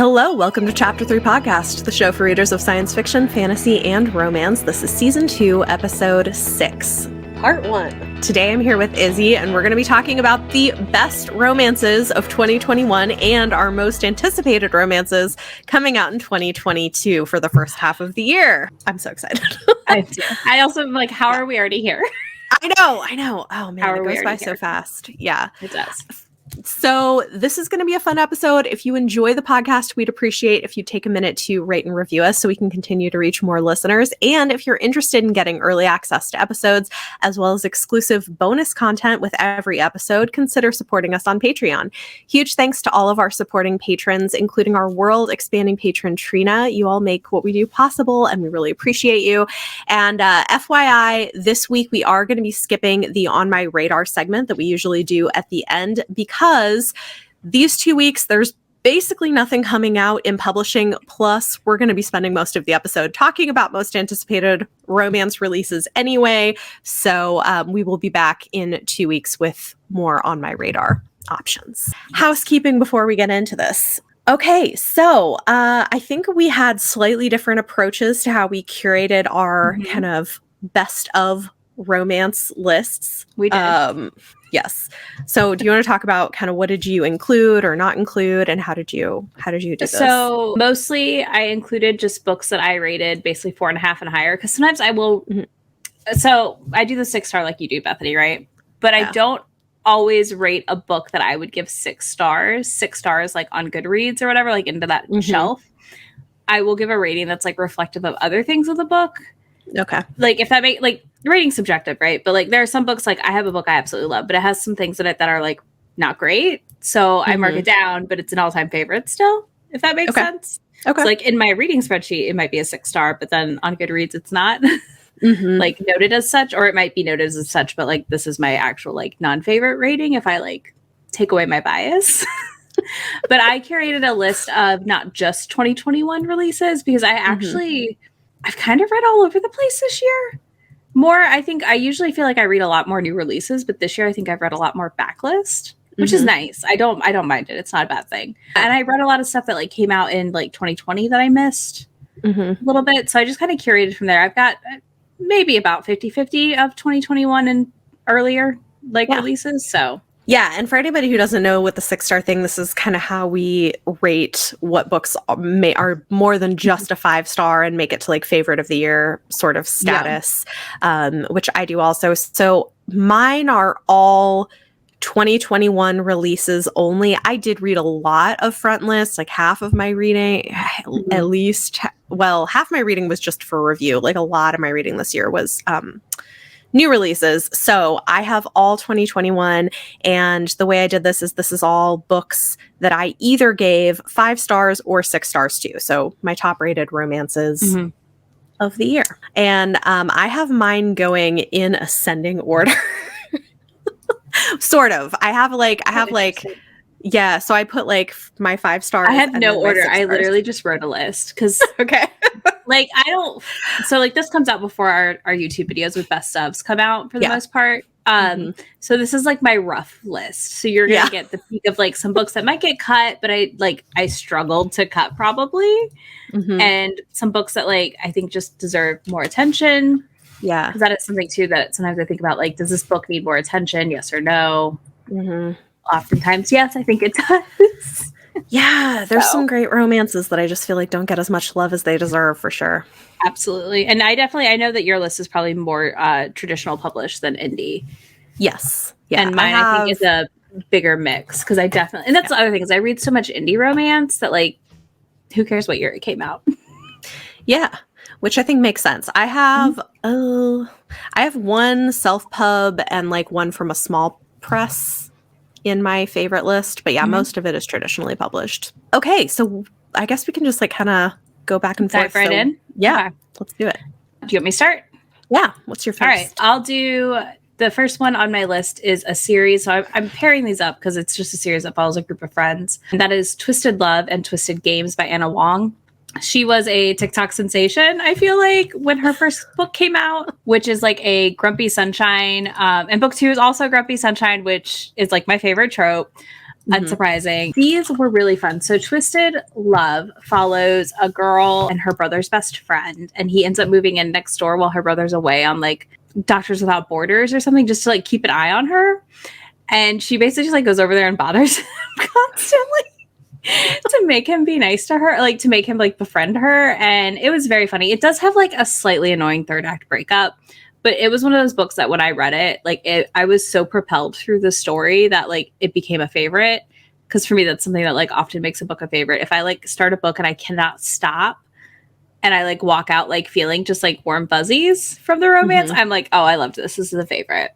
Hello, welcome to Chapter 3 Podcast, the show for readers of science fiction, fantasy, and romance. This is Season 2, Episode 6, Part 1. Today I'm here with Izzy, and we're going to be talking about the best romances of 2021 and our most anticipated romances coming out in 2022 for the first half of the year. I'm so excited. I also am like, how are we already here? I know. Oh man, it goes by so fast. Yeah. It does. So this is going to be a fun episode. If you enjoy the podcast, we'd appreciate if you take a minute to rate and review us so we can continue to reach more listeners. And if you're interested in getting early access to episodes, as well as exclusive bonus content with every episode, consider supporting us on Patreon. Huge thanks to all of our supporting patrons, including our world-expanding patron, Trina. You all make what we do possible, and we really appreciate you. And FYI, this week we are going to be skipping the On My Radar segment that we usually do at the end because these 2 weeks, there's basically nothing coming out in publishing. Plus, we're going to be spending most of the episode talking about most anticipated romance releases anyway. So we will be back in 2 weeks with more On My Radar options. Housekeeping before we get into this. Okay, so I think we had slightly different approaches to how we curated our kind of best of romance lists. We did. Yes. So do you want to talk about kind of what did you include or not include, and how did you do this? So mostly I included just books that I rated basically 4.5 and higher, because sometimes I will. So I do the 6-star like you do, Bethany, right? But I don't always rate a book that I would give 6 stars. 6 stars like on Goodreads or whatever, like into that shelf. I will give a rating that's like reflective of other things of the book. Okay. Like if that makes like rating subjective, right? But like there are some books, like I have a book I absolutely love, but it has some things in it that are like not great. So I mark it down, but it's an all-time favorite still, if that makes sense. Okay. So like in my reading spreadsheet, it might be a 6-star, but then on Goodreads, it's not like noted as such, or it might be noted as such, but like this is my actual like non-favorite rating if I like take away my bias. But I curated a list of not just 2021 releases because I actually... I've kind of read all over the place this year. More, I think I usually feel like I read a lot more new releases, but this year I think I've read a lot more backlist, which is nice. I don't mind it. It's not a bad thing. And I read a lot of stuff that like came out in like 2020 that I missed a little bit. So I just kind of curated from there. I've got maybe about 50-50 of 2021 and earlier like releases. So yeah, and for anybody who doesn't know with the 6-star thing, this is kind of how we rate what books are more than just a 5-star and make it to like favorite of the year sort of status, which I do also. So mine are all 2021 releases only. I did read a lot of front lists, like half of my reading, at least. Well, half my reading was just for review. Like a lot of my reading this year was new releases. So I have all 2021, and the way I did this is all books that I either gave 5 stars or 6 stars to. So my top rated romances of the year. And I have mine going in ascending order. Sort of. I have yeah, so I put like my 5 stars. I had no order. I literally just wrote a list because like I don't. So like this comes out before our YouTube videos with best ofs come out for the most part. So this is like my rough list. So you're gonna get the peak of like some books that might get cut, but I struggled to cut probably, and some books that like I think just deserve more attention. Yeah, because that is something too that sometimes I think about. Like, does this book need more attention? Yes or no? Oftentimes, yes, I think it does. Yeah, there's some great romances that I just feel like don't get as much love as they deserve, for sure. Absolutely. And I know that your list is probably more traditional published than indie. Yes. Yeah. And mine, I think, is a bigger mix because and that's the other thing is I read so much indie romance that like, who cares what year it came out? Yeah. Which I think makes sense. I have one self-pub and like one from a small press in my favorite list, but most of it is traditionally published. Okay, so I guess we can just like kind of go back and forth. Dive right in? Yeah, let's do it. Do you want me to start? Yeah, what's your first? All right, I'll do the first one on my list is a series. So I'm pairing these up because it's just a series that follows a group of friends. And that is Twisted Love and Twisted Games by Anna Wong. She was a TikTok sensation, I feel like, when her first book came out, which is like a Grumpy Sunshine. And book 2 is also Grumpy Sunshine, which is like my favorite trope. unsurprising. These were really fun. So Twisted Love follows a girl and her brother's best friend, and he ends up moving in next door while her brother's away on like Doctors Without Borders or something, just to like keep an eye on her. And she basically just like goes over there and bothers him constantly to make him be nice to her, like to make him like befriend her. And it was very funny. It does have like a slightly annoying third act breakup, but it was one of those books that when I read it, like I was so propelled through the story that like it became a favorite. Because for me, that's something that like often makes a book a favorite. If I like start a book and I cannot stop, and I like walk out like feeling just like warm fuzzies from the romance, I'm like, oh, I loved this. This is a favorite.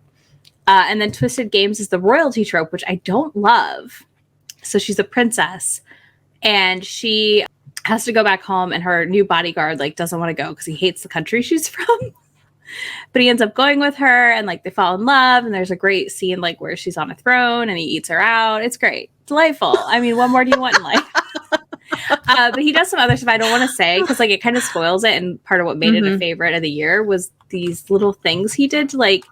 And then Twisted Games is the royalty trope, which I don't love. So she's a princess and she has to go back home, and her new bodyguard like doesn't want to go because he hates the country she's from. But he ends up going with her, and like they fall in love, and there's a great scene like where she's on a throne and he eats her out. It's great. Delightful. I mean, what more do you want in life? But he does some other stuff I don't want to say because like it kind of spoils it. And part of what made it a favorite of the year was these little things he did to like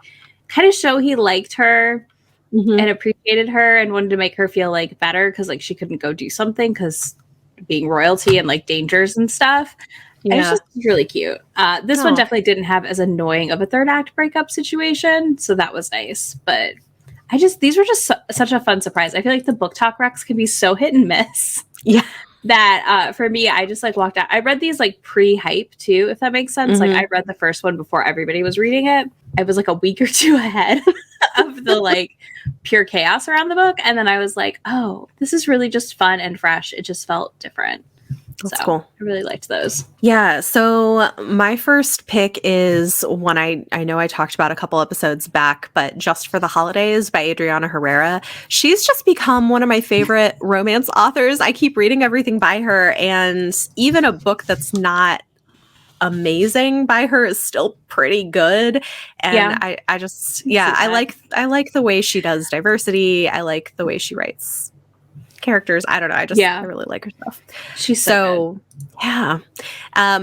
kind of show he liked her and appreciated her and wanted to make her feel like better because like she couldn't go do something because being royalty and like dangers and stuff. Yeah. And it's just really cute. This one definitely didn't have as annoying of a third act breakup situation, so that was nice. But these were just such a fun surprise. I feel like the book talk recs can be so hit and miss. Yeah. That for me, I just like walked out. I read these like pre-hype too, if that makes sense. Like I read the first one before everybody was reading it. I was like a week or two ahead of the like pure chaos around the book. And then I was like, oh, this is really just fun and fresh. It just felt different. That's cool. I really liked those. Yeah. So my first pick is one I know I talked about a couple episodes back, but Just for the Holidays by Adriana Herrera. She's just become one of my favorite romance authors. I keep reading everything by her, and even a book that's not amazing by her is still pretty good. And I like the way she does diversity. I like the way she writes characters. I don't know. I really like her stuff. She's so good.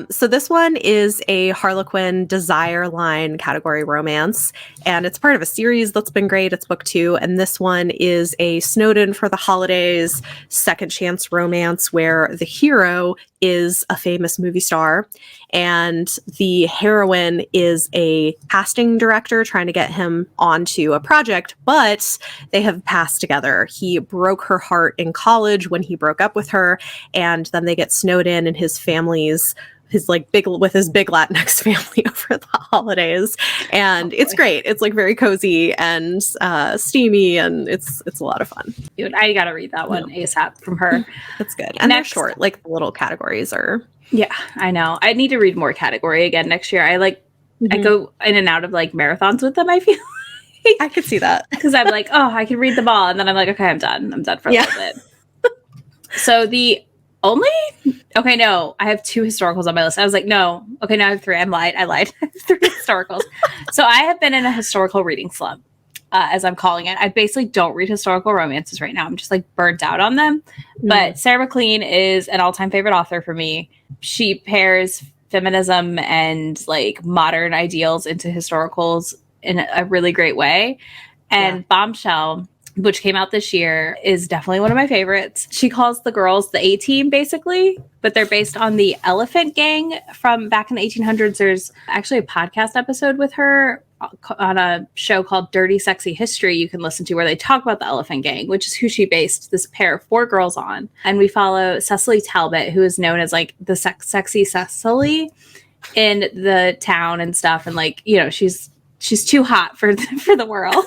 So this one is a Harlequin Desire line category romance, and it's part of a series that's been great. It's book 2, and this one is a Snowden for the Holidays second chance romance where the hero is a famous movie star and the heroine is a casting director trying to get him onto a project, but they have passed together. He broke her heart in college when he broke up with her, and then they get snowed in his family's his big Latinx family over the holidays, and it's great. It's like very cozy and steamy, and it's a lot of fun. Dude, I gotta read that one ASAP from her. That's good, and they're short. Like the little categories are. Yeah, I know. I need to read more category again next year. I go in and out of like marathons with them. I feel like. I could see that because I'm like, oh, I can read them all, and then I'm like, okay, I'm done. I'm done for a little bit. So I have 2 historicals on my list. I was like, no. Okay, now I have 3. I lied. I have 3 historicals. So I have been in a historical reading slump, as I'm calling it. I basically don't read historical romances right now. I'm just like burnt out on them. But Sarah McLean is an all-time favorite author for me. She pairs feminism and like modern ideals into historicals in a really great way. And Bombshell, which came out this year, is definitely one of my favorites. She calls the girls the A-Team, basically, but they're based on the Elephant Gang from back in the 1800s. There's actually a podcast episode with her on a show called Dirty Sexy History you can listen to where they talk about the Elephant Gang, which is who she based this pair of 4 girls on. And we follow Cecily Talbot, who is known as like the sexy Cecily in the town and stuff. And like, you know, she's too hot for the world,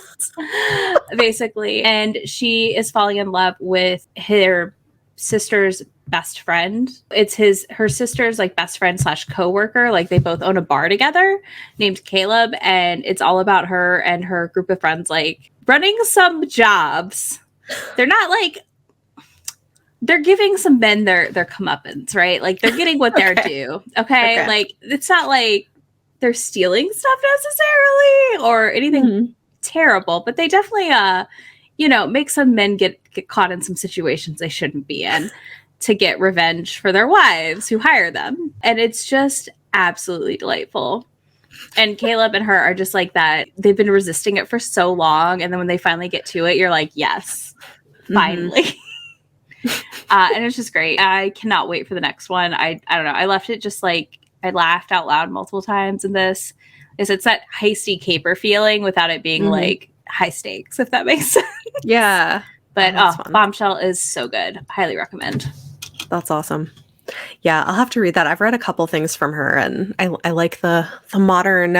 basically. And she is falling in love with her sister's best friend. It's her sister's like best friend / coworker. Like they both own a bar together named Caleb. And it's all about her and her group of friends, like running some jobs. They're not like, they're giving some men their comeuppance, right? Like they're getting what they're due. Okay. Like it's not like they're stealing stuff necessarily or anything terrible, but they definitely, make some men get caught in some situations they shouldn't be in to get revenge for their wives who hire them. And it's just absolutely delightful. And Caleb and her are just like that. They've been resisting it for so long. And then when they finally get to it, you're like, yes, finally. And it's just great. I cannot wait for the next one. I don't know. I left it just like, I laughed out loud multiple times in this. It's that heisty caper feeling without it being like high stakes, if that makes sense. Yeah. But Bombshell is so good. Highly recommend. That's awesome. Yeah, I'll have to read that. I've read a couple things from her, and I like the modern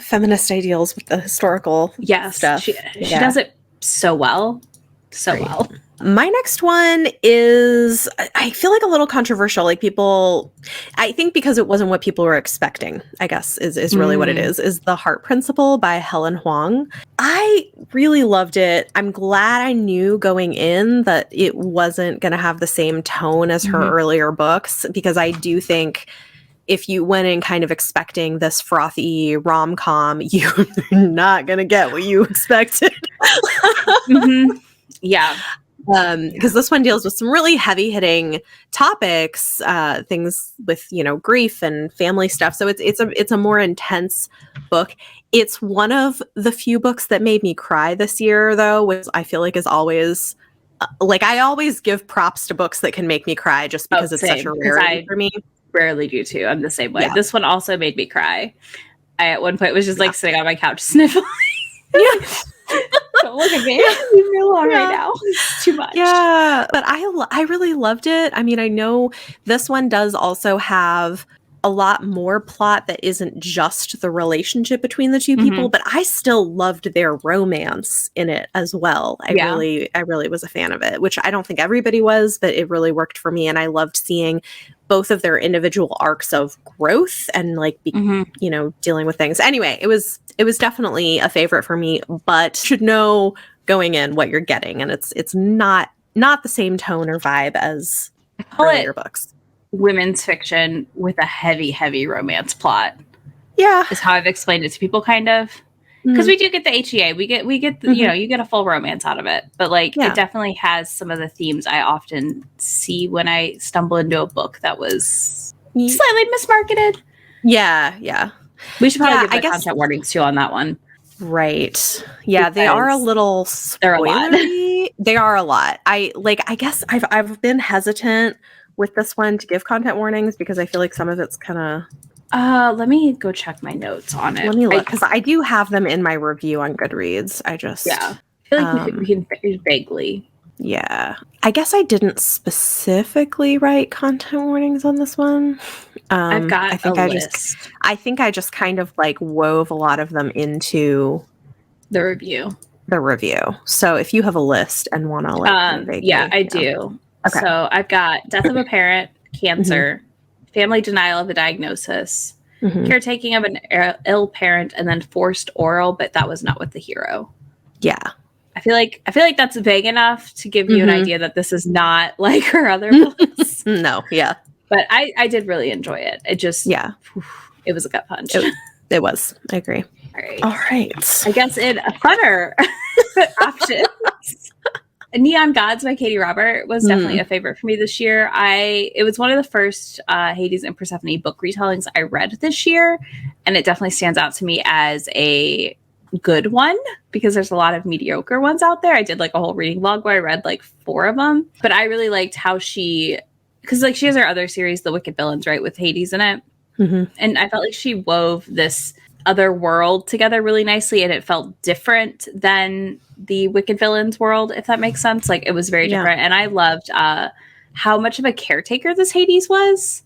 feminist ideals with the historical stuff. She does it so well. So well. My next one is, I feel like a little controversial. Like people, I think because it wasn't what people were expecting, I guess is really what it is The Heart Principle by Helen Huang. I really loved it. I'm glad I knew going in that it wasn't going to have the same tone as her earlier books, because I do think if you went in kind of expecting this frothy rom-com, you're not going to get what you expected. Yeah. Because this one deals with some really heavy-hitting topics, things with, grief and family stuff. So it's a more intense book. It's one of the few books that made me cry this year, though, which I feel like is always I always give props to books that can make me cry, just because it's such a rarity for me. Rarely do too. I'm the same way. Yeah. This one also made me cry. I at one point was just sitting on my couch sniffling. Don't look at me. Leave me alone right now. It's too much. Yeah, but I really loved it. I mean, I know this one does also have a lot more plot that isn't just the relationship between the two people, but I still loved their romance in it as well. I really was a fan of it, which I don't think everybody was, but it really worked for me. And I loved seeing both of their individual arcs of growth and dealing with things. Anyway, it was definitely a favorite for me, but should know going in what you're getting. And it's not the same tone or vibe as earlier books. Women's fiction with a heavy romance plot. Yeah. Is how I've explained it to people, kind of. Because we do get the HEA. We get the, you get a full romance out of it. But it definitely has some of the themes I often see when I stumble into a book that was slightly mismarketed. Yeah. We should probably give the content warnings too on that one. Right. Yeah, because they are a little spoilery. They're a lot. They are a lot. I guess I've been hesitant with this one to give content warnings because I feel like some of it's kind of... let me go check my notes on it. Let me look, because I do have them in my review on Goodreads. I feel like we can vaguely. Yeah. I guess I didn't specifically write content warnings on this one. I've got a list. I think I just kind of wove a lot of them into the review. So if you have a list and want to I do. Okay. So I've got death of a parent, cancer, family denial of a diagnosis, caretaking of an ill parent, and then forced oral, but that was not with the hero. Yeah. I feel like that's vague enough to give you an idea that this is not like her other books. No, yeah. But I did really enjoy it. It just, it was a gut punch. It was. I agree. All right. I guess in a funner options. Neon Gods by Katie Robert was definitely a favorite for me this year. It was one of the first Hades and Persephone book retellings I read this year, and it definitely stands out to me as a good one because there's a lot of mediocre ones out there. I did a whole reading vlog where I read 4 of them, but I really liked how because she has her other series, The Wicked Villains, right, with Hades in it, and I felt like she wove this other world together really nicely, and it felt different than the Wicked Villains world, if that makes sense. It was very different, and I loved how much of a caretaker this Hades was.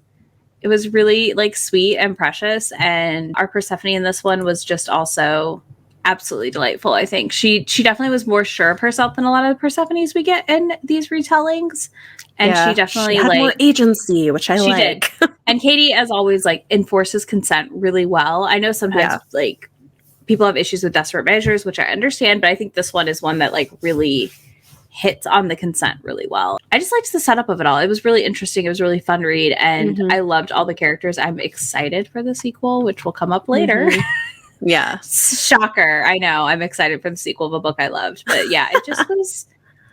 It was really sweet and precious, and our Persephone in this one was just also absolutely delightful. I think she definitely was more sure of herself than a lot of the Persephones we get in these retellings, and she definitely had more agency, which I like. Did. And Katie, as always, enforces consent really well. I know sometimes people have issues with desperate measures, which I understand, but I think this one is one that really hits on the consent really well. I just liked the setup of it all. It was really interesting. It was a really fun read, and I loved all the characters. I'm excited for the sequel, which will come up later. Yeah. Shocker. I know. I'm excited for the sequel of a book I loved. But yeah, it just was,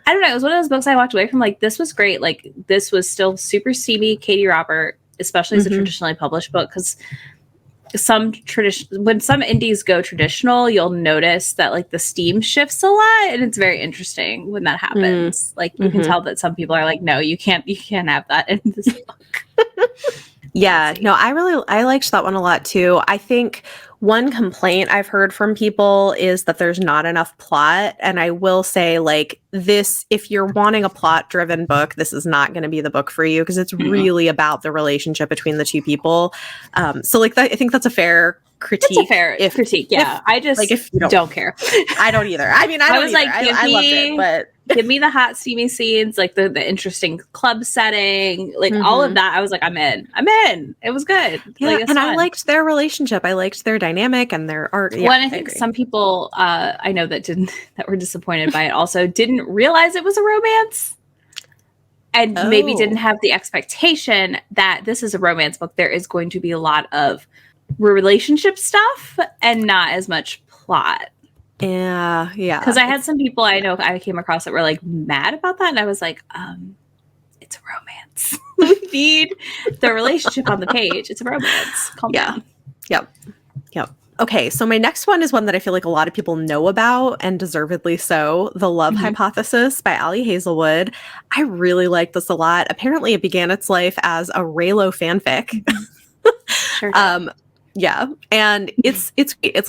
I don't know. It was one of those books I walked away from this was great. This was still super steamy Katie Robert, especially as a traditionally published book. Because some tradition, when some indies go traditional, you'll notice that like the steam shifts a lot, and it's very interesting when that happens. Like you can tell that some people are like, no, you can't have that in this book. Yeah, no, I liked that one a lot too. I think one complaint I've heard from people is that there's not enough plot. And I will say, like, this, if you're wanting a plot-driven book, this is not going to be the book for you because it's really about the relationship between the two people. So, like, I think that's a fair critique. It's a fair critique, yeah. I just like, if you don't care. I don't either. I mean, I was like, I loved it, but give me the hot, steamy scenes, like the interesting club setting, like all of that. I was like, I'm in. It was good. Yeah, like, and fun. I liked their relationship. I liked their dynamic and their art. Yeah, I think some people I know that were disappointed by it also didn't realize it was a romance. And maybe didn't have the expectation that this is a romance book. There is going to be a lot of relationship stuff and not as much plot. Yeah. Because I had some people I know I came across that were like mad about that, and I was like, it's a romance. We need the relationship on the page. It's a romance. Calm down. Yep. Okay, so my next one is one that I feel like a lot of people know about, and deservedly so. The Love Hypothesis by Ali Hazelwood. I really like this a lot. Apparently, it began its life as a Raylo fanfic. Sure. Yeah, and it's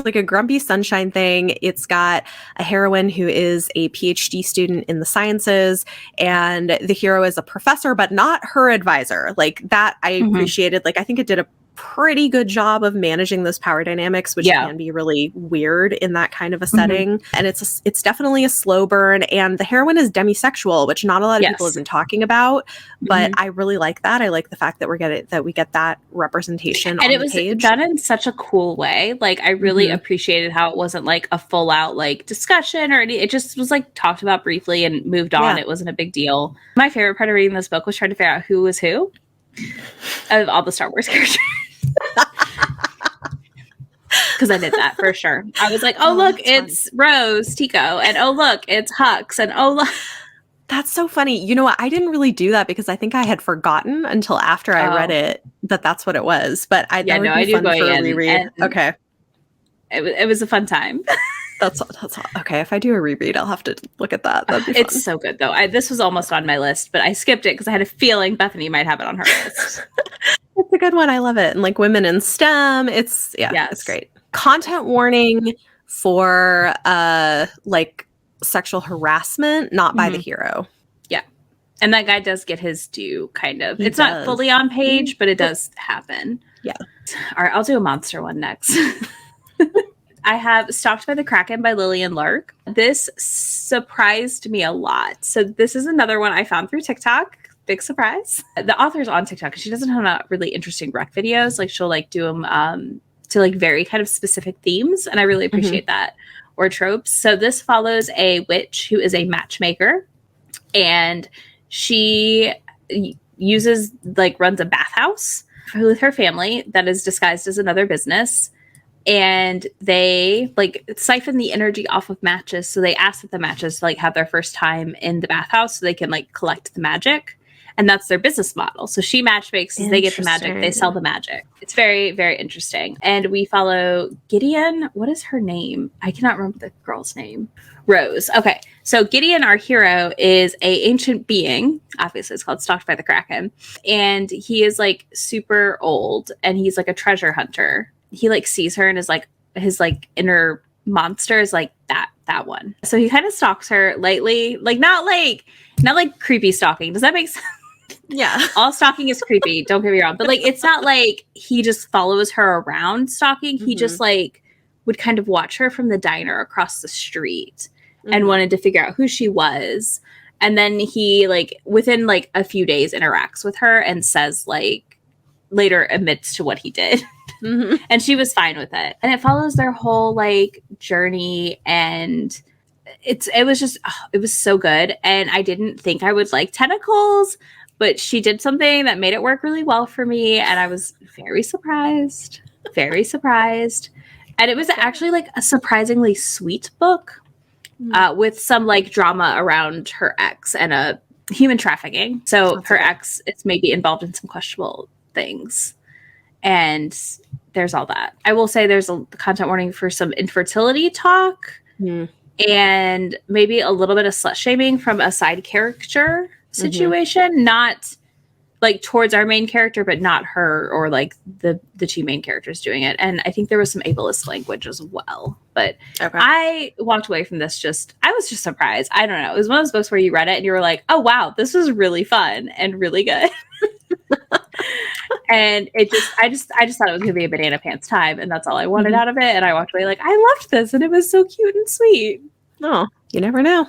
like a grumpy sunshine thing. It's got a heroine who is a PhD student in the sciences, and the hero is a professor, but not her advisor. Like that, I appreciated. Like I think it did a pretty good job of managing those power dynamics, which can be really weird in that kind of a setting. And it's definitely a slow burn. And the heroine is demisexual, which not a lot of people have been talking about. But I really like that. I like the fact that we get that representation on the page. And it was done in such a cool way. Like I really appreciated how it wasn't like a full out like discussion or anything. It just was like talked about briefly and moved on. It wasn't a big deal. My favorite part of reading this book was trying to figure out who was who of all the Star Wars characters. Because I did that for sure. I was like, oh look, it's fun. Rose Tico, and oh look, it's Hux, and oh look. That's so funny. You know what? I didn't really do that because I think I had forgotten until after I read it that that's what it was. But that would be fun for a reread. Okay. It was a fun time. That's okay. If I do a reread, I'll have to look at that. That'd be fun. It's so good though. This was almost on my list, but I skipped it because I had a feeling Bethany might have it on her list. It's a good one. I love it. And like women in STEM, it's great. Content warning for like sexual harassment, not by the hero. Yeah. And that guy does get his due, kind of. It's not fully on page, but it does happen. Yeah. All right, I'll do a monster one next. I have Stalked by the Kraken by Lillian Lark. This surprised me a lot. So this is another one I found through TikTok. Big surprise. The author's on TikTok. She doesn't have really interesting rec videos. Like she'll like do them to like very kind of specific themes. And I really appreciate that. Or tropes. So this follows a witch who is a matchmaker. And she runs a bathhouse with her family that is disguised as another business. And they like siphon the energy off of matches. So they ask that the matches like have their first time in the bathhouse so they can like collect the magic. And that's their business model. So she matchmakes, they get the magic, they sell the magic. It's very, very interesting. And we follow Gideon. What is her name? I cannot remember the girl's name. Rose. Okay. So Gideon, our hero, is a ancient being. Obviously, it's called Stalked by the Kraken. And he is like super old and he's like a treasure hunter. He like sees her and is like his like inner monster is like that one. So he kind of stalks her lightly, like not like creepy stalking. Does that make sense? Yeah. All stalking is creepy. Don't get me wrong. But like, it's not like he just follows her around stalking. He just like would kind of watch her from the diner across the street and wanted to figure out who she was. And then he like within like a few days interacts with her and says like later admits to what he did. And she was fine with it. And it follows their whole like journey, and it was so good. And I didn't think I would like tentacles, but she did something that made it work really well for me, and I was very surprised. And it was actually like a surprisingly sweet book with some like drama around her ex and a human trafficking. So her ex is maybe involved in some questionable things. And there's all that. I will say there's a content warning for some infertility talk and maybe a little bit of slut shaming from a side character situation, not like towards our main character, but not her or like the two main characters doing it. And I think there was some ableist language as well. But I walked away from this I was just surprised. I don't know. It was one of those books where you read it and you were like, oh wow, this was really fun and really good. And I just thought it was gonna be a banana pants time, and that's all I wanted out of it. And I walked away like, I loved this, and it was so cute and sweet. Oh, you never know.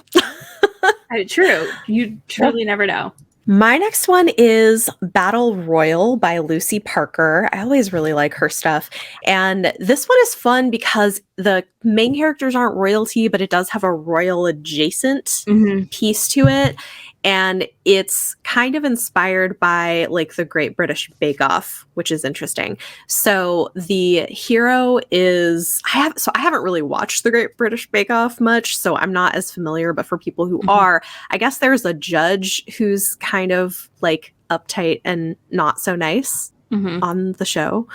True. You truly never know. My next one is Battle Royal by Lucy Parker. I always really like her stuff. And this one is fun because the main characters aren't royalty, but it does have a royal adjacent piece to it. And it's kind of inspired by like the Great British Bake Off, which is interesting. So the hero is, I haven't really watched the Great British Bake Off much, so I'm not as familiar, but for people who are, I guess there's a judge who's kind of like uptight and not so nice on the show.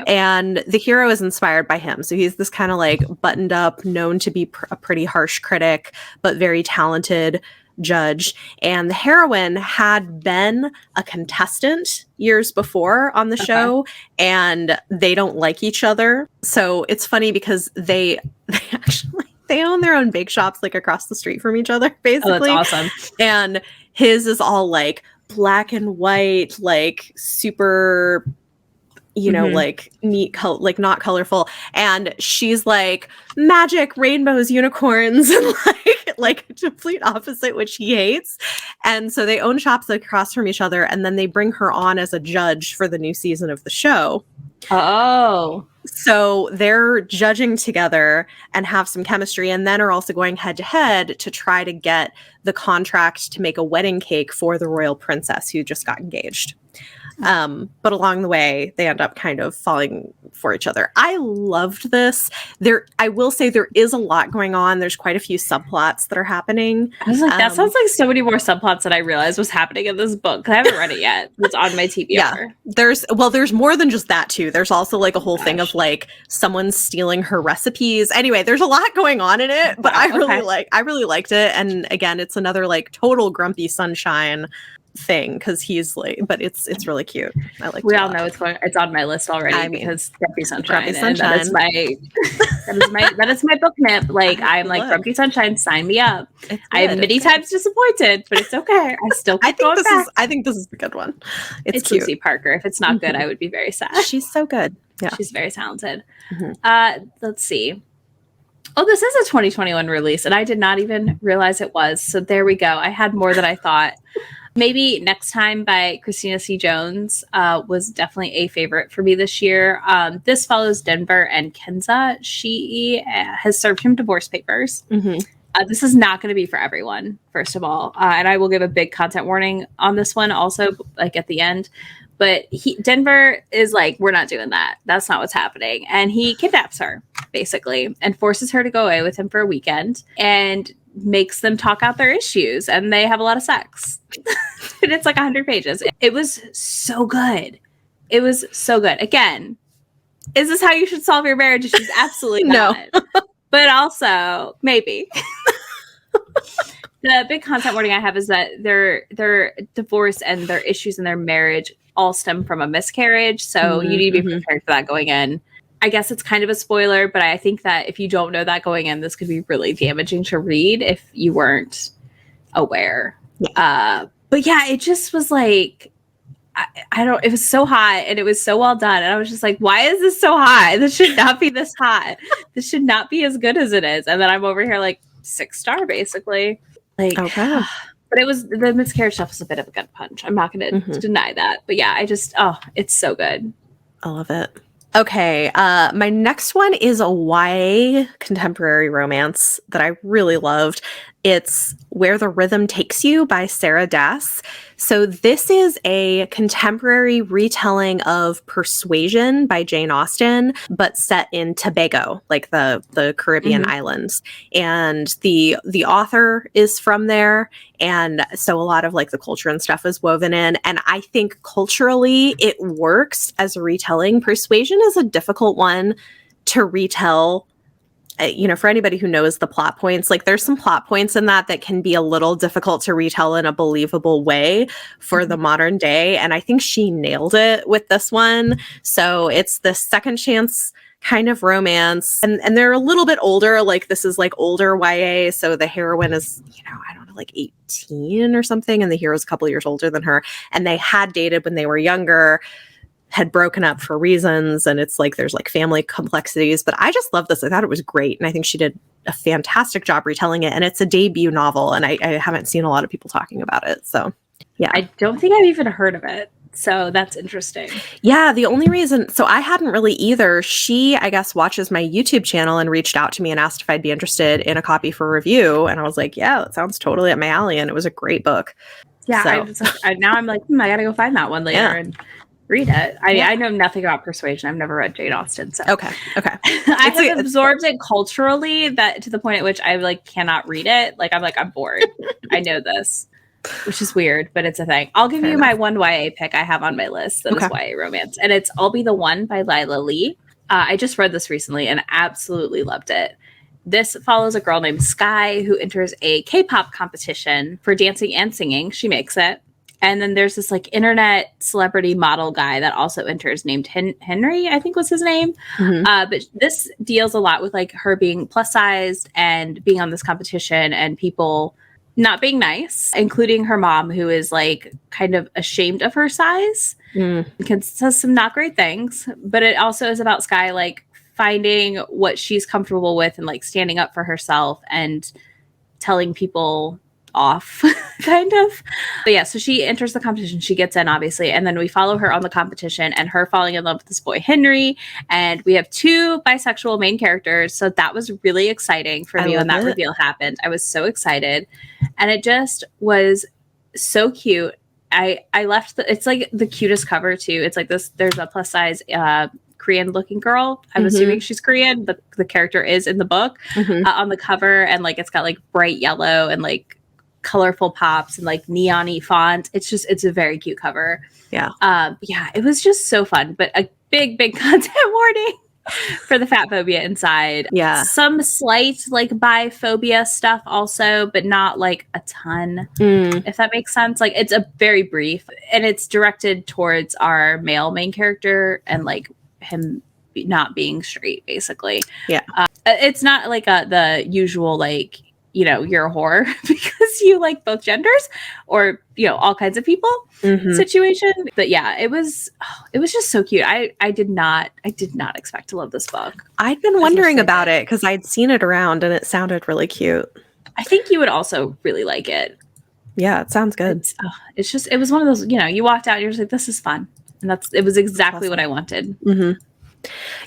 And the hero is inspired by him. So he's this kind of like buttoned up, known to be a pretty harsh critic, but very talented judge. And the heroine had been a contestant years before on the show, and they don't like each other. So it's funny because they own their own bake shops like across the street from each other, basically. Oh, that's awesome. And his is all like black and white, like super, you know, like neat, like not colorful. And she's like magic, rainbows, unicorns, and like complete opposite, which he hates. And so they own shops across from each other, and then they bring her on as a judge for the new season of the show. Oh. So they're judging together and have some chemistry, and then are also going head to head to try to get the contract to make a wedding cake for the royal princess who just got engaged. But along the way, they end up kind of falling for each other. I loved this. I will say there is a lot going on. There's quite a few subplots that are happening. I was like, that sounds like so many more subplots than I realized was happening in this book. I haven't read it yet. It's on my TBR. Yeah, there's more than just that too. There's also like a whole thing of like someone stealing her recipes. Anyway, there's a lot going on in it, but I really liked it. And again, it's another like total grumpy sunshine thing because he's like, but it's really cute. I like. We all know it's on my list already because Grumpy Sunshine. That is my book nip. Like I'm like Grumpy Sunshine. Sign me up. I'm many times disappointed, but it's okay. I still keep going back. I think this is a good one. It's cute. Lucy Parker. If it's not good, I would be very sad. She's so good. Yeah, she's very talented. Let's see. Oh, this is a 2021 release, and I did not even realize it was. So there we go. I had more than I thought. Maybe Next Time by Christina C. Jones was definitely a favorite for me this year. This follows Denver and Kenza. She has served him divorce papers. This is not going to be for everyone, first of all. And I will give a big content warning on this one also, like at the end. But Denver is like, we're not doing that. That's not what's happening. And he kidnaps her, basically, and forces her to go away with him for a weekend and makes them talk out their issues. And they have a lot of sex. And it's like 100 pages. It was so good. It was so good. Again, is this how you should solve your marriage issues? Absolutely not. No. But also, maybe. The big content warning I have is that their divorce and their issues in their marriage all stem from a miscarriage. So you need to be prepared for that going in. I guess it's kind of a spoiler, but I think that if you don't know that going in, this could be really damaging to read if you weren't aware. Yeah. But yeah, it just was like, it was so hot and it was so well done. And I was just like, why is this so hot? This should not be this hot. This should not be as good as it is. And then I'm over here like 6-star basically. Like, okay. But it was, the miscarriage stuff was a bit of a gut punch. I'm not going to deny that. But yeah, it's so good. I love it. Okay, my next one is a YA contemporary romance that I really loved. It's Where the Rhythm Takes You by Sarah Dass. So this is a contemporary retelling of Persuasion by Jane Austen, but set in Tobago, like the Caribbean islands. And the author is from there. And so a lot of like the culture and stuff is woven in. And I think culturally it works as a retelling. Persuasion is a difficult one to retell. For anybody who knows the plot points, like there's some plot points in that can be a little difficult to retell in a believable way for the modern day. And I think she nailed it with this one. So it's the second chance kind of romance. And they're a little bit older. Like this is like older YA. So the heroine is, I don't know, like 18 or something. And the hero's a couple years older than her. And they had dated when they were younger, had broken up for reasons, and it's like there's like family complexities, but I just love this. I thought it was great, and I think she did a fantastic job retelling it, and it's a debut novel, and I haven't seen a lot of people talking about it, so yeah. I don't think I've even heard of it, so that's interesting. Yeah, the only reason, so I hadn't really either. She, I guess, watches my YouTube channel and reached out to me and asked if I'd be interested in a copy for review, and I was like, yeah, that sounds totally up my alley, and it was a great book. Yeah, so. Now I'm like, I gotta go find that one later and read it. I know nothing about Persuasion. I've never read Jane Austen. So okay. I have absorbed it culturally that to the point at which I like cannot read it. Like I'm bored. I know this, which is weird, but it's a thing. I'll give you my one YA pick I have on my list that is YA romance, and it's I'll Be the One by Lila Lee. I just read this recently and absolutely loved it. This follows a girl named Sky who enters a K-pop competition for dancing and singing. She makes it. And then there's this like internet celebrity model guy that also enters named Henry, I think was his name. But this deals a lot with like her being plus sized and being on this competition and people not being nice, including her mom, who is like kind of ashamed of her size and says some not great things. But it also is about Sky like finding what she's comfortable with and like standing up for herself and telling people off kind of. But yeah, so she enters the competition, she gets in obviously, and then we follow her on the competition and her falling in love with this boy Henry, and we have two bisexual main characters, so that was really exciting for me when that reveal happened. I was so excited, and it just was so cute. I left it's like the cutest cover too. It's like this, there's a plus size Korean looking girl. I'm assuming she's Korean. The character is in the book on the cover, and like it's got like bright yellow and like colorful pops and like neon-y font. It's a very cute cover. Yeah, it was just so fun, but a big content warning for the fat phobia inside. Yeah, some slight like biphobia stuff also, but not like a ton, if that makes sense. Like it's a very brief, and it's directed towards our male main character and like him not being straight, basically. Yeah, it's not like the usual like, you're a whore because you like both genders or, all kinds of people situation. But yeah, it was just so cute. I did not expect to love this book. I'd been wondering about it because I'd seen it around and it sounded really cute. I think you would also really like it. Yeah, it sounds good. It was one of those, you walked out, you're just like, this is fun. And it was exactly what I wanted.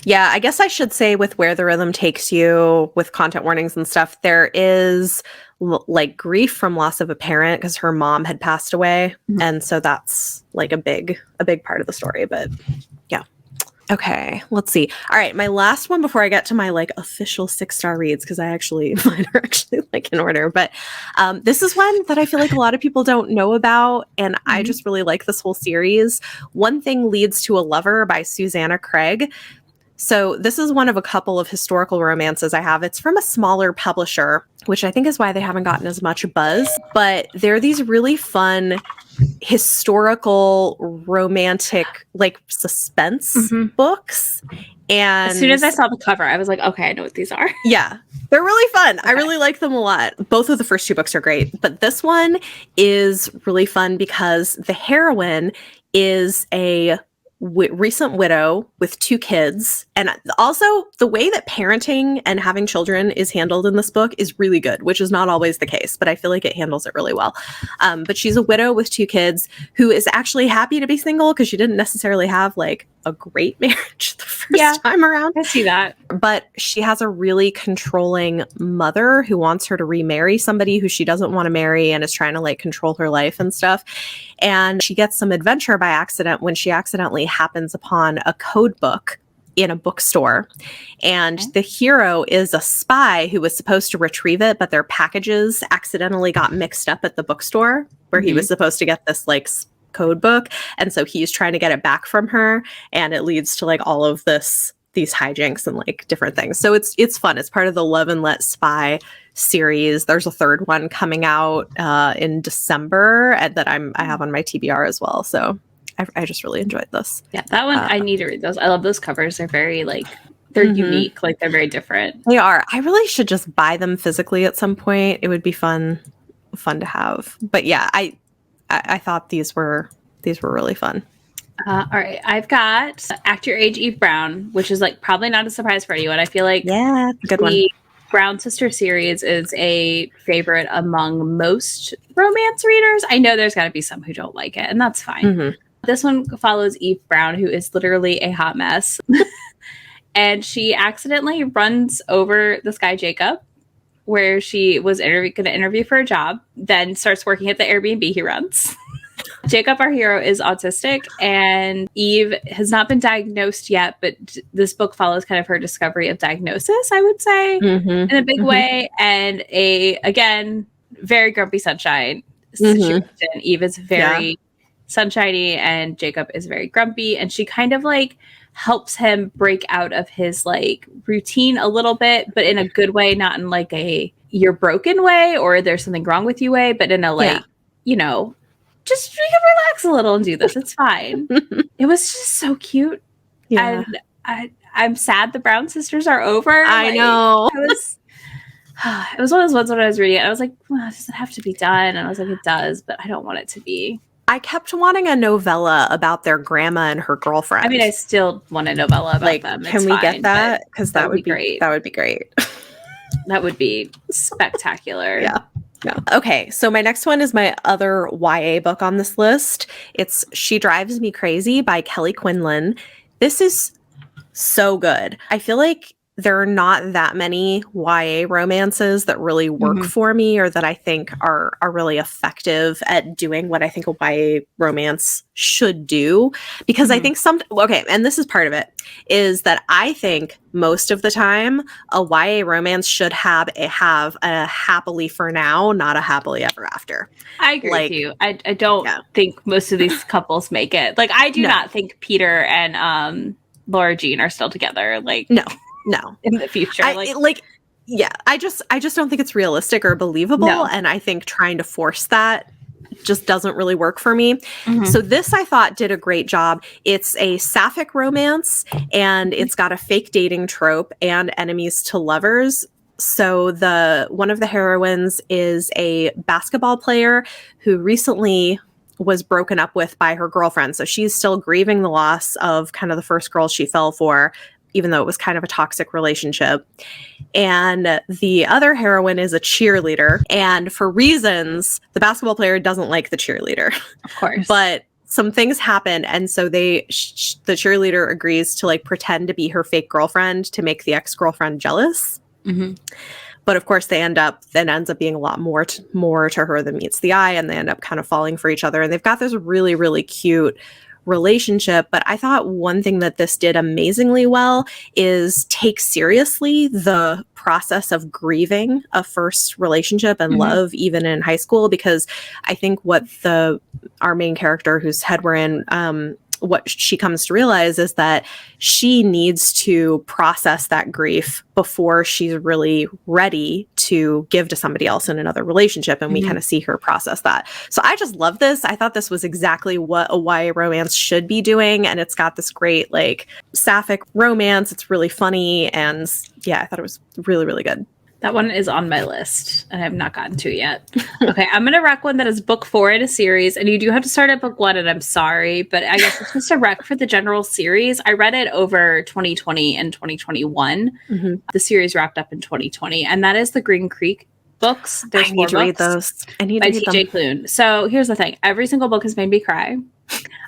Yeah, I guess I should say with Where the Rhythm Takes You, with content warnings and stuff, there is like grief from loss of a parent because her mom had passed away. And so that's like a big part of the story. But yeah. Okay, let's see. All right, my last one before I get to my like official 6-star reads, because mine are actually like in order. But this is one that I feel like a lot of people don't know about, and I just really like this whole series. One Thing Leads to a Lover by Susanna Craig. So this is one of a couple of historical romances I have. It's from a smaller publisher, which I think is why they haven't gotten as much buzz. But they're these really fun historical romantic like suspense books. And as soon as I saw the cover, I was like, okay, I know what these are. Yeah, they're really fun. Okay. I really like them a lot. Both of the first two books are great, but this one is really fun because the heroine is a recent widow with 2 kids. And also the way that parenting and having children is handled in this book is really good, which is not always the case, but I feel like it handles it really well. But she's a widow with 2 kids who is actually happy to be single because she didn't necessarily have like a great marriage the first time around. I see that. But she has a really controlling mother who wants her to remarry somebody who she doesn't want to marry and is trying to like control her life and stuff. And she gets some adventure by accident when she accidentally happens upon a code book in a bookstore. And the hero is a spy who was supposed to retrieve it, but their packages accidentally got mixed up at the bookstore where he was supposed to get this like code book. And so he's trying to get it back from her. And it leads to like all of these hijinks and like different things. So it's fun. It's part of the Love and Let Spy series. There's a 3rd one coming out in December that I have on my TBR as well. So I just really enjoyed this. Yeah, that one I need to read those. I love those covers. They're very like they're unique. Like they're very different. They are. I really should just buy them physically at some point. It would be fun to have. But yeah, I thought these were really fun. All right, I've got Act Your Age, Eve Brown, which is like probably not a surprise for anyone. I feel like good one. The Brown Sister series is a favorite among most romance readers. I know there's got to be some who don't like it, and that's fine. This one follows Eve Brown, who is literally a hot mess, and she accidentally runs over this guy Jacob, where she was going to interview for a job, then starts working at the Airbnb he runs. Jacob, our hero, is autistic, and Eve has not been diagnosed yet, but this book follows kind of her discovery of diagnosis, I would say, in a big way, and again, very grumpy sunshine situation. Eve is very sunshiny, and Jacob is very grumpy, and she kind of like helps him break out of his like routine a little bit, but in a good way, not in like a you're broken way or there's something wrong with you way, but in a like, you know, just you can relax a little and do this. It's fine. It was just so cute. Yeah. And I'm sad the Brown sisters are over. I know. It was one of those ones when I was reading it. I was like, well, does it have to be done? And I was like, it does, but I don't want it to be. I kept wanting a novella about their grandma and her girlfriend. I mean, I still want a novella about them. Can we get that? Because that would be great. That would be great. That would be spectacular. Yeah. Okay, so my next one is my other YA book on this list. It's She Drives Me Crazy by Kelly Quinlan. This is so good. I feel like there are not that many YA romances that really work for me or that I think are really effective at doing what I think a YA romance should do. Because I think and this is part of it, is that I think most of the time a YA romance should have a happily for now, not a happily ever after. I agree with you. I don't think most of these couples make it. Like I do not think Peter and Laura Jean are still together. Like No. In the future. I just don't think it's realistic or believable. No. And I think trying to force that just doesn't really work for me. So this I thought did a great job. It's a sapphic romance and it's got a fake dating trope and enemies to lovers. So one of the heroines is a basketball player who recently was broken up with by her girlfriend. So she's still grieving the loss of kind of the first girl she fell for, even though it was kind of a toxic relationship. And the other heroine is a cheerleader. And for reasons, the basketball player doesn't like the cheerleader. Of course. But some things happen. And so the cheerleader agrees to like pretend to be her fake girlfriend to make the ex-girlfriend jealous. But of course ends up being a lot more to her than meets the eye. And they end up kind of falling for each other. And they've got this really, really cute relationship. But I thought one thing that this did amazingly well is take seriously the process of grieving a first relationship and love, even in high school, because I think what our main character whose head we're in, what she comes to realize is that she needs to process that grief before she's really ready to give to somebody else in another relationship. And we kind of see her process that. So I just love this. I thought this was exactly what a YA romance should be doing. And it's got this great like sapphic romance. It's really funny. And yeah, I thought it was really, really good. That one is on my list, and I have not gotten to it yet. Okay, I'm going to rec one that is book 4 in a series, and you do have to start at book 1, and I'm sorry, but I guess it's just a rec for the general series. I read it over 2020 and 2021. Mm-hmm. The series wrapped up in 2020, and that is the Green Creek books. There's 4 books read those. I need to read TJ Klune. So here's the thing. Every single book has made me cry.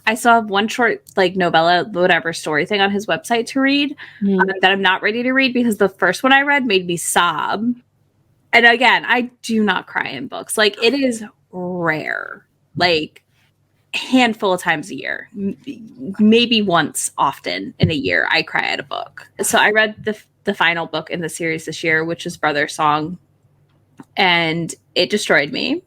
I still have one short, like, novella, whatever story thing on his website to read that I'm not ready to read because the first one I read made me sob. And again, I do not cry in books. Like, it is rare. Like, a handful of times a year. Maybe once often in a year, I cry at a book. So I read the final book in the series this year, which is Brother Song. And it destroyed me.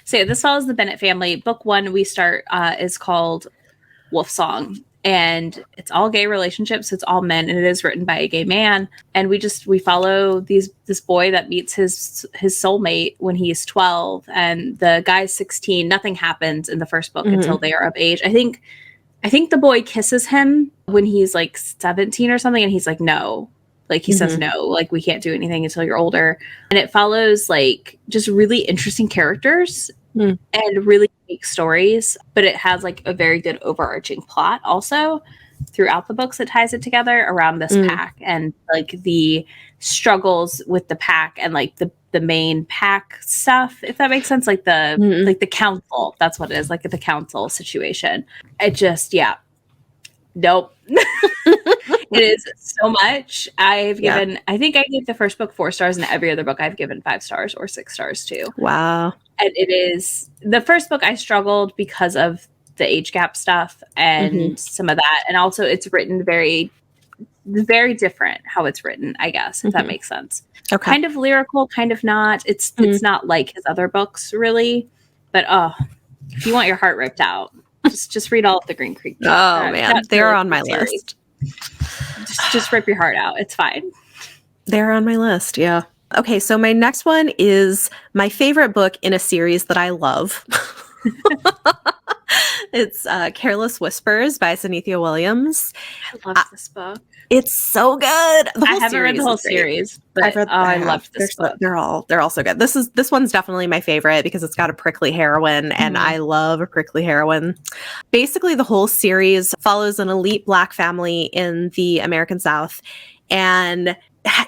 So yeah, this follows the Bennett family. Book 1 we start is called Wolf Song, and it's all gay relationships. It's all men, and it is written by a gay man. And we follow this boy that meets his soulmate when he's 12, and the guy's 16. Nothing happens in the first book until they are of age. I think the boy kisses him when he's like 17 or something, and he's like, no. Like, he says, no, like, we can't do anything until you're older. And it follows, like, just really interesting characters and really unique stories. But it has, like, a very good overarching plot also throughout the books that ties it together around this pack and, like, the struggles with the pack and, like, the main pack stuff, if that makes sense. Like, the council. That's what it is, like, the council situation. It just, yeah. Nope. It is so much. I think I gave the first book 4 stars, and every other book I've given 5 stars or 6 stars to. Wow. And it is the first book I struggled because of the age gap stuff and some of that. And also it's written very, very different how it's written, I guess, if that makes sense. Okay. Kind of lyrical, kind of not. It's not like his other books really, but if you want your heart ripped out, just read all of the Green Creek. Oh man, they're on my list. Just rip your heart out. It's fine. They're on my list. Yeah. Okay. So my next one is my favorite book in a series that I love. It's Careless Whispers by Zenithia Williams. I love this book. It's so good. I haven't read the whole series, but I love this book. They're all so good. This one's definitely my favorite because it's got a prickly heroine, and I love a prickly heroine. Basically, the whole series follows an elite Black family in the American South, and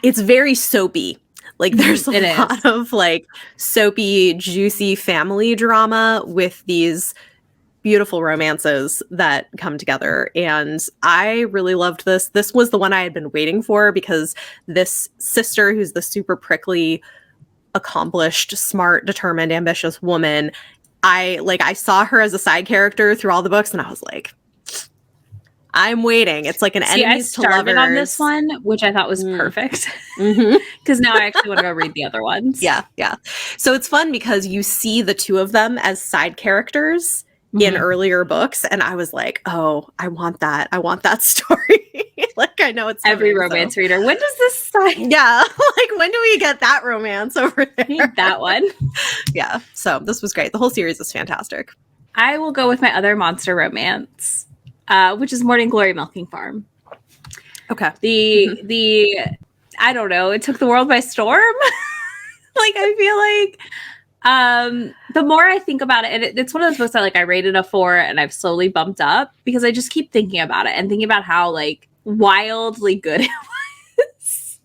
it's very soapy. Like, there's a lot of, like, soapy, juicy family drama with these beautiful romances that come together. And I really loved this. This was the one I had been waiting for because this sister, who's the super prickly, accomplished, smart, determined, ambitious woman, I saw her as a side character through all the books, and I was like, I'm waiting. It's like an enemies to lovers. I started on this one, which I thought was perfect. Because now I actually want to go read the other ones. Yeah. So it's fun because you see the two of them as side characters in earlier books, and I was like, oh, I want that story. Like, I know it's every romance reader. When does this start? Yeah, like, when do we get that romance over there? Need that one. Yeah, so this was great. The whole series is fantastic. I will go with my other monster romance, which is Morning Glory Milking Farm. Okay. The I don't know, it took the world by storm. Like, I feel like the more I think about it, and it's one of those books that, like, I rated a 4 and I've slowly bumped up because I just keep thinking about it and thinking about how, like, wildly good it was.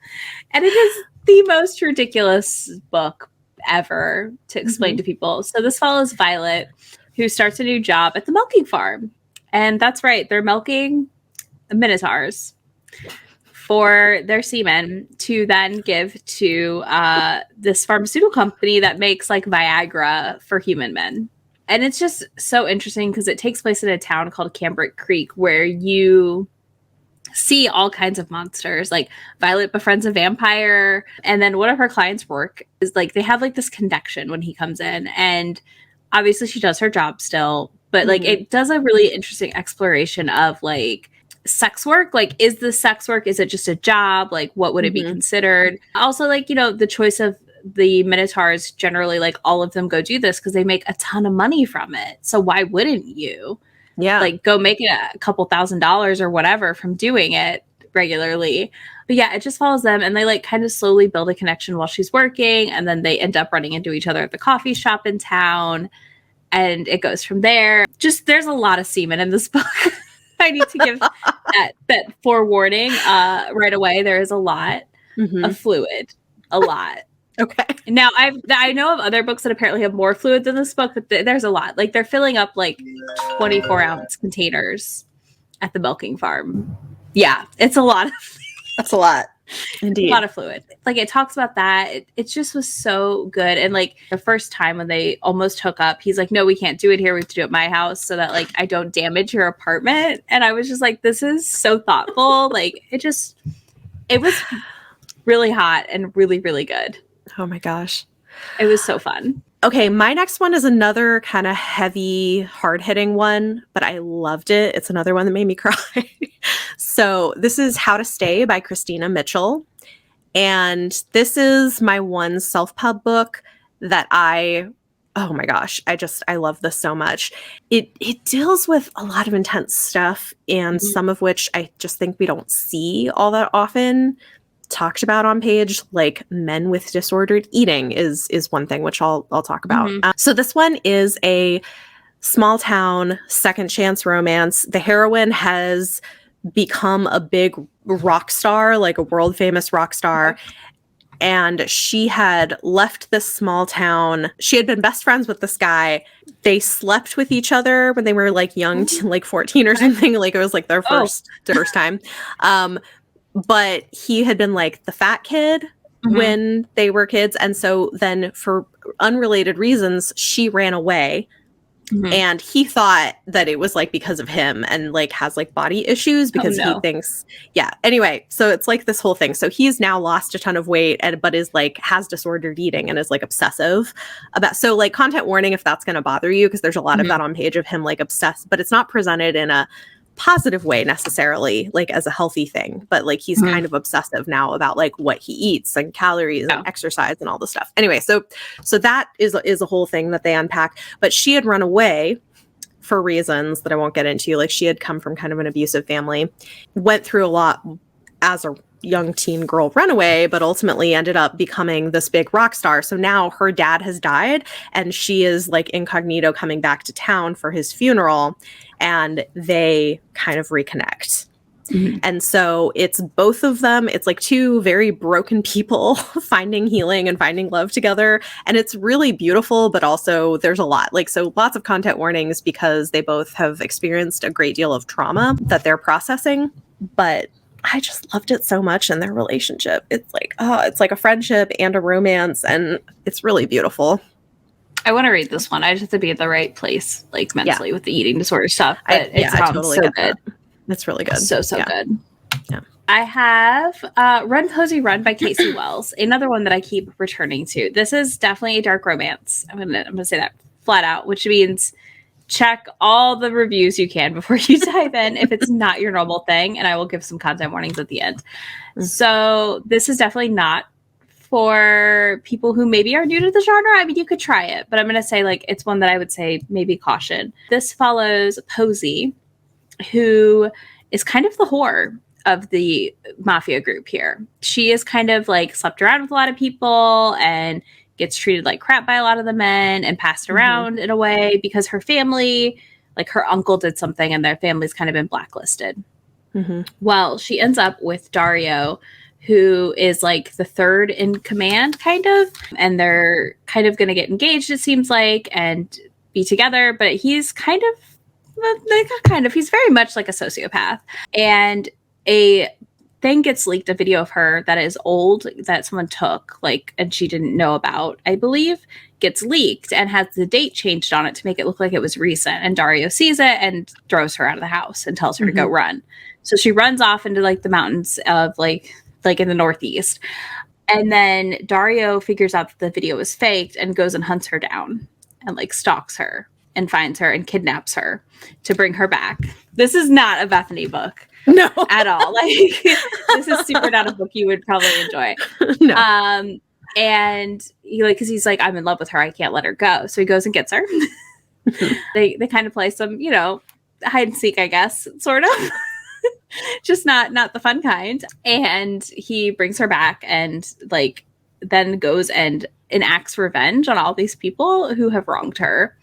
And it is the most ridiculous book ever to explain to people. So this follows Violet, who starts a new job at the milking farm. And that's right, they're milking minotaurs for their semen to then give to this pharmaceutical company that makes, like, Viagra for human men. And it's just so interesting because it takes place in a town called Cambric Creek, where you see all kinds of monsters. Like, Violet befriends a vampire, and then one of her clients' work is, like, they have, like, this connection when he comes in, and obviously she does her job still, but like, it does a really interesting exploration of, like, sex work. Like, is this sex work? Is it just a job? Like, what would it be considered? Also, like, you know, the choice of the minotaurs, generally, like, all of them go do this because they make a ton of money from it. So why wouldn't you? Yeah. Like, go make a couple $1,000s or whatever from doing it, regularly. But yeah, it just follows them, and they like kind of slowly build a connection while she's working, and then they end up running into each other at the coffee shop in town, and it goes from there. Just there's a lot of semen in this book. I need to give that forewarning right away. There is a lot of fluid, a lot. Okay. Now I know of other books that apparently have more fluid than this book, but there's a lot. Like they're filling up like 24-ounce containers at the milking farm. Yeah, it's a lot. That's a lot. Indeed. A lot of fluid. Like it talks about that. It just was so good. And like the first time when they almost hook up, he's like, no, we can't do it here. We have to do it at my house so that like I don't damage your apartment. And I was just like, this is so thoughtful. Like it was really hot and really, really good. Oh my gosh. It was so fun. Okay, my next one is another kind of heavy, hard-hitting one, but I loved it. It's another one that made me cry. So this is How to Stay by Christina Mitchell. And this is my one self-pub book that oh my gosh, I love this so much. It deals with a lot of intense stuff, and some of which I just think we don't see all that often talked about on page, like men with disordered eating is one thing, which I'll talk about. So this one is a small town second chance romance. The heroine has become a big rock star, like a world famous rock star. And she had left this small town. She had been best friends with this guy. They slept with each other when they were like young, like 14 or something. Like it was like their first time. But he had been like the fat kid when they were kids. And so then for unrelated reasons, she ran away. And he thought that it was like because of him, and like has like body issues because he thinks, anyway, so it's like this whole thing. So he's now lost a ton of weight, but is like has disordered eating and is like obsessive about, so like content warning if that's going to bother you, because there's a lot of that on page of him like obsessed, but it's not presented in a positive way necessarily, like as a healthy thing, but like he's kind of obsessive now about like what he eats and calories and exercise and all this stuff. Anyway, so that is a whole thing that they unpack. But she had run away for reasons that I won't get into. Like she had come from kind of an abusive family, went through a lot as a young teen girl runaway, but ultimately ended up becoming this big rock star. So now her dad has died and she is like incognito coming back to town for his funeral, and they kind of reconnect. And so it's both of them. It's like two very broken people finding healing and finding love together. And it's really beautiful, but also there's a lot. Like, so lots of content warnings because they both have experienced a great deal of trauma that they're processing. But I just loved it so much in their relationship. It's like, it's like a friendship and a romance, and it's really beautiful. I want to read this one. I just have to be at the right place, like mentally, with the eating disorder stuff. But it sounds totally so good. That. It's really good. So good. Yeah. I have Run Cozy Run by Casey Wells, another one that I keep returning to. This is definitely a dark romance. I'm gonna say that flat out, which means check all the reviews you can before you dive in if it's not your normal thing, and I will give some content warnings at the end. So this is definitely not for people who maybe are new to the genre. I mean, you could try it, but I'm going to say like it's one that I would say maybe caution. This follows Posey, who is kind of the whore of the mafia group here. She is kind of like slept around with a lot of people and gets treated like crap by a lot of the men and passed around in a way because her family, like her uncle did something and their family's kind of been blacklisted. Well, she ends up with Dario, who is like the third in command, kind of, and they're kind of going to get engaged, it seems like, and be together, but he's kind of, he's very much like a sociopath. And a thing gets leaked, a video of her that is old, that someone took, like, and she didn't know about, I believe, gets leaked and has the date changed on it to make it look like it was recent. And Dario sees it and throws her out of the house and tells her to go run. So she runs off into like the mountains of like in the Northeast. And then Dario figures out that the video is faked and goes and hunts her down and like stalks her and finds her and kidnaps her to bring her back. This is not a Bethany book. No. At all. Like this is super not a book you would probably enjoy. No. And he like, cause he's like, I'm in love with her. I can't let her go. So he goes and gets her. They kind of play some, hide and seek, I guess, sort of. just not the fun kind. And he brings her back and like then goes and enacts revenge on all these people who have wronged her.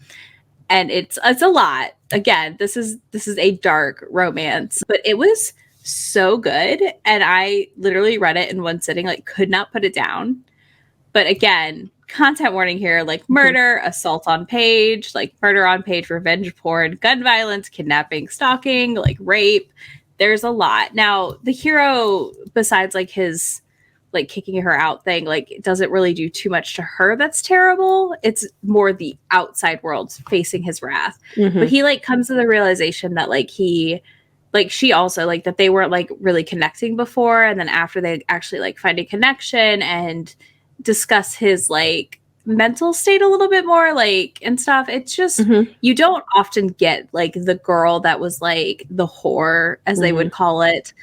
And it's a lot. Again, this is a dark romance, but it was so good. And I literally read it in one sitting, like could not put it down. But again, content warning here, like murder, assault on page, like murder on page, revenge porn, gun violence, kidnapping, stalking, like rape. There's a lot. Now, the hero, besides like his like kicking her out thing, like it doesn't really do too much to her that's terrible. It's more the outside world facing his wrath. But he like comes to the realization that like she also like that they weren't like really connecting before, and then after they actually like find a connection and discuss his like mental state a little bit more, like and stuff. It's just you don't often get like the girl that was like the whore, as they would call it,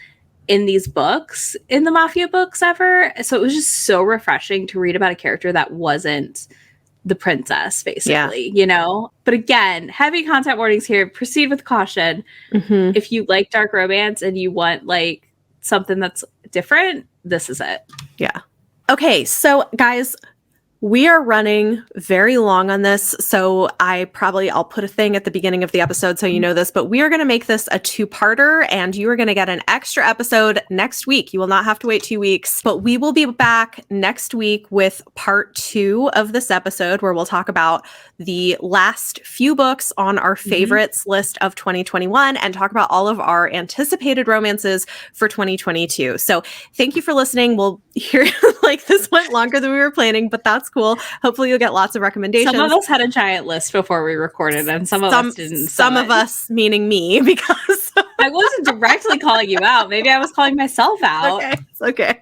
in these books, in the mafia books ever. So it was just so refreshing to read about a character that wasn't the princess, basically, you know? But again, heavy content warnings here. Proceed with caution. If you like dark romance and you want like something that's different, this is it. Yeah. Okay, so guys, we are running very long on this, so I'll put a thing at the beginning of the episode so you know this, but we are going to make this a two-parter, and you are going to get an extra episode next week. You will not have to wait 2 weeks, but we will be back next week with part 2 of this episode, where we'll talk about the last few books on our favorites list of 2021 and talk about all of our anticipated romances for 2022. So thank you for listening. We'll hear like this went longer than we were planning, but that's cool. Hopefully you'll get lots of recommendations. Some of us had a giant list before we recorded, and some of us didn't. Some of us, meaning me, because I wasn't directly calling you out. Maybe I was calling myself out. Okay, it's okay.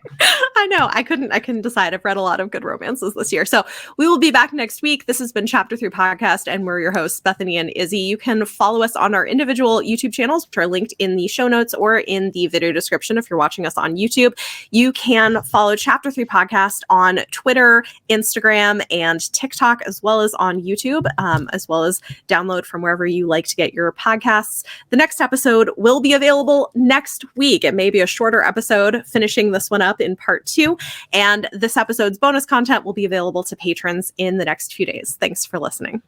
I know. I couldn't decide. I've read a lot of good romances this year. So we will be back next week. This has been Chapter 3 Podcast, and we're your hosts, Bethany and Izzy. You can follow us on our individual YouTube channels, which are linked in the show notes or in the video description if you're watching us on YouTube. You can follow Chapter 3 Podcast on Twitter, Instagram, and TikTok, as well as on YouTube, as well as download from wherever you like to get your podcasts. The next episode will be available next week. It may be a shorter episode, finishing this one up in part 2, and this episode's bonus content will be available to patrons in the next few days. Thanks for listening.